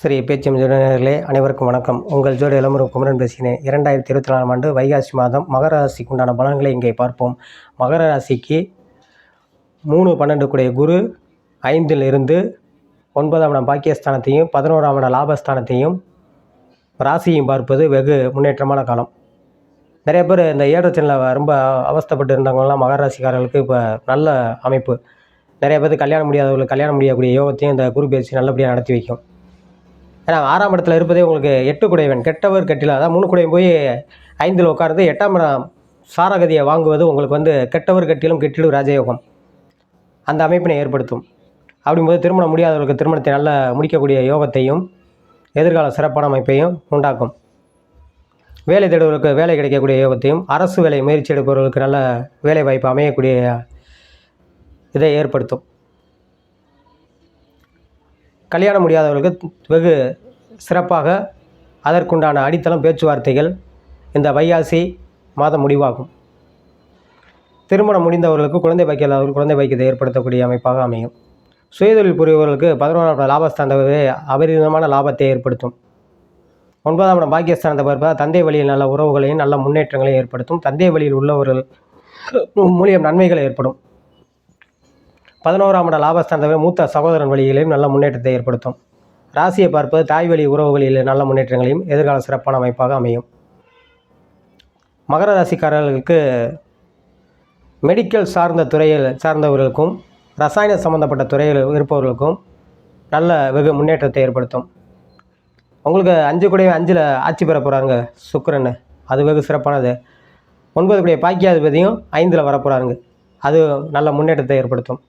ஸ்ரீ பேச்சும் ஜோதிடர்களே அனைவருக்கும் வணக்கம். உங்கள் ஜோடி இளமுரு குமரன் பேசுகிறேன். 2024ஆம் ஆண்டு வைகாசி மாதம் மகர ராசிக்கு உண்டான பலன்களை இங்கே பார்ப்போம். மகர ராசிக்கு 3-12 கூடிய குரு 5ல் இருந்து 9ஆம் இடம் பாக்கியஸ்தானத்தையும் 11ஆம் இடம் லாபஸ்தானத்தையும் ராசியையும் பார்ப்பது வெகு முன்னேற்றமான காலம். நிறைய பேர் இந்த ஏற்றச்சனில் ரொம்ப அவஸ்தைப்பட்டு இருந்தவங்களாம் மகர ராசிக்காரர்களுக்கு இப்போ நல்ல அமைப்பு. நிறைய பேருக்கு கல்யாணம் முடியாதவர்களுக்கு கல்யாணம் முடியக்கூடிய யோகத்தையும் இந்த குரு பயிற்சி நல்லபடியாக நடத்தி வைக்கும். ஏன்னா 6ஆம் இடத்துல இருப்பதே உங்களுக்கு 8 குடையவன், கெட்டவர் கெட்டில, அதான் 3 குடையன் போய் 5ல் உட்கார்ந்து 8ஆம் இடம் சாரகதியை வாங்குவது உங்களுக்கு கெட்டவர் கெட்டிலும் கெட்டிலும் ராஜயோகம் அந்த அமைப்பினை ஏற்படுத்தும். அப்படிங்கும்போது திருமணம் முடியாதவர்களுக்கு திருமணத்தை நல்லா முடிக்கக்கூடிய யோகத்தையும் எதிர்கால சிறப்பான அமைப்பையும் உண்டாக்கும். வேலை தேடுவர்களுக்கு வேலை கிடைக்கக்கூடிய யோகத்தையும், அரசு வேலை முயற்சி எடுப்பவர்களுக்கு நல்ல வேலை வாய்ப்பு அமையக்கூடிய இதை ஏற்படுத்தும். கல்யாணம் முடியாதவர்களுக்கு வெகு சிறப்பாக அதற்குண்டான அடித்தளம் பேச்சுவார்த்தைகள் இந்த வைகாசி மாதம் முடிவாகும். திருமணம் முடிந்தவர்களுக்கு குழந்தை பாக்கியவர்களுக்கு குழந்தை பாக்கியத்தை ஏற்படுத்தக்கூடிய அமைப்பாக அமையும். சுயதொழில் புரிபவர்களுக்கு 11ஆம் லாபஸ்தானத்தை அபரிதமான லாபத்தை ஏற்படுத்தும். 9ஆம் இடம் பாக்கியஸ்தானத்தை பார்ப்பதால் தந்தை வழியில் நல்ல உறவுகளையும் நல்ல முன்னேற்றங்களையும் ஏற்படுத்தும். தந்தை வழியில் உள்ளவர்கள் மூலியம் நன்மைகள் ஏற்படும். 11ஆம் இடம் லாபஸ்தானத்தை மூத்த சகோதரன் வழியிலையும் நல்ல முன்னேற்றத்தை ஏற்படுத்தும். ராசியை பார்ப்பது தாய் வழி உறவுகளில் நல்ல முன்னேற்றங்களையும் எதிர்கால சிறப்பான அமைப்பாக அமையும். மகர ராசிக்காரர்களுக்கு மெடிக்கல் சார்ந்த துறையில் சார்ந்தவர்களுக்கும் ரசாயன சம்பந்தப்பட்ட துறையில் இருப்பவர்களுக்கும் நல்ல வெகு முன்னேற்றத்தை ஏற்படுத்தும். உங்களுக்கு 5 கூடிய 5ல் ஆட்சி பெற போகிறாங்க சுக்கிரன், அது வெகு சிறப்பானது. 9 கூடிய பாக்கியாதிபதியும் 5ல் வரப்போகிறாருங்க, அது நல்ல முன்னேற்றத்தை ஏற்படுத்தும்.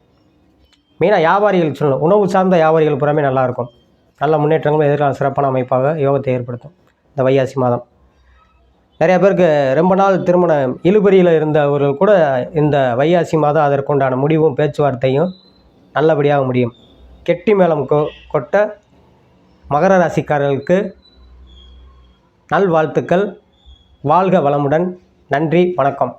மெயினாக வியாபாரிகள் சொல்லணும், உணவு சார்ந்த வியாபாரிகள் புறமே நல்லாயிருக்கும். நல்ல முன்னேற்றங்களும் எதிர்கால சிறப்பான அமைப்பாக யோகத்தை ஏற்படுத்தும் இந்த வைகாசி மாதம். நிறைய பேருக்கு ரொம்ப நாள் திருமணம் இழுபறியில் இருந்தவர்கள் கூட இந்த வைகாசி மாதம் அதற்குண்டான முடிவும் பேச்சுவார்த்தையும் நல்லபடியாக முடியும். கெட்டி மேளம் கொட்ட மகர ராசிக்காரர்களுக்கு நல்வாழ்த்துக்கள். வாழ்க வளமுடன். நன்றி, வணக்கம்.